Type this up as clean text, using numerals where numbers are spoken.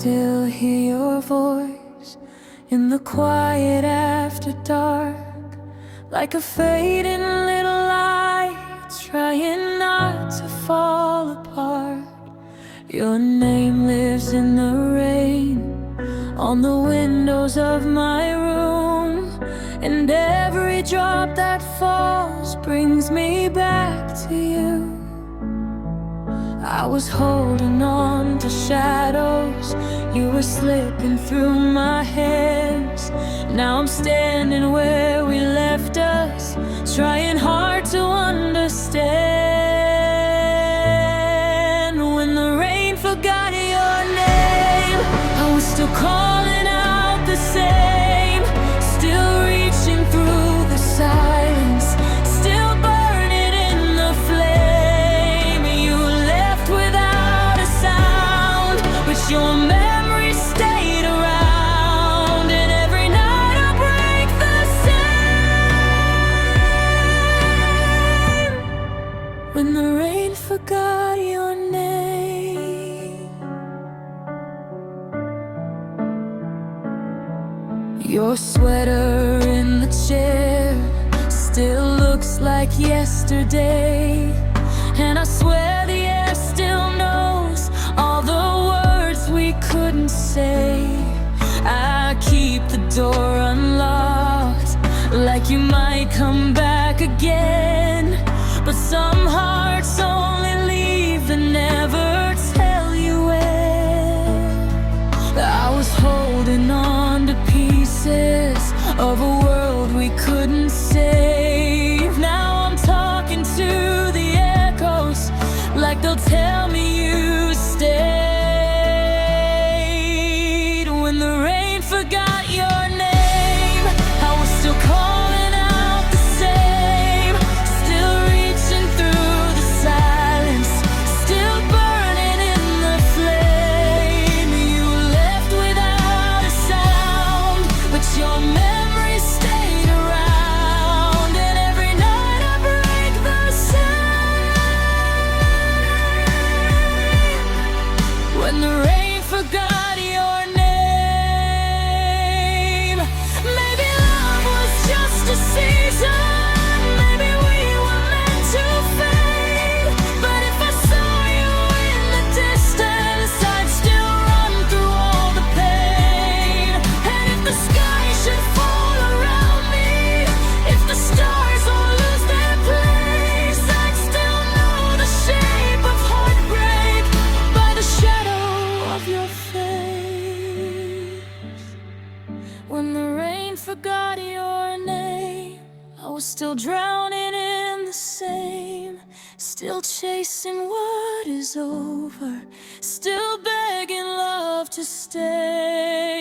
still hear your voice in the quiet after dark, like a fading little light, trying not to fall apart. Your name lives in the rain, on the windows of my room, and every drop that falls brings me back to you. I was holding on to shadows, you were slipping through my hands. Now I'm standing where we left us, trying hard to understand. When the rain forgot your name, I was still calling out the same, still reaching through the silence, still burning in the flame. You left without a sound, but your memory stayed around, and every night I break the same. When the rain forgot your name, your sweater in the chair still looks like yesterday, and I swear the air still knows all the words we couldn't say. I keep the door unlocked, like you might come back again, but some hearts only leave and never tell you when. I was holding on to pieces of a world we couldn't save. Now I'm talking to the echoes, like they'll tell me you stayed. When the rain forgot your name, I was still calling out the same, still reaching through the silence, still burning in the flame. You left without a sound, but your memory stayed around, and every night I break the same. When the rain forgot your name, maybe love was just a season, maybe we were meant to fade, but if I saw you in the distance, I'd still run through all the pain. And if the sky should fall around me, if the stars all lose their place, I'd still know the shape of heartbreak by the shadow of your face. When the rain forgot your name, I was still drowning in the same, still chasing what is over, still begging love to stay.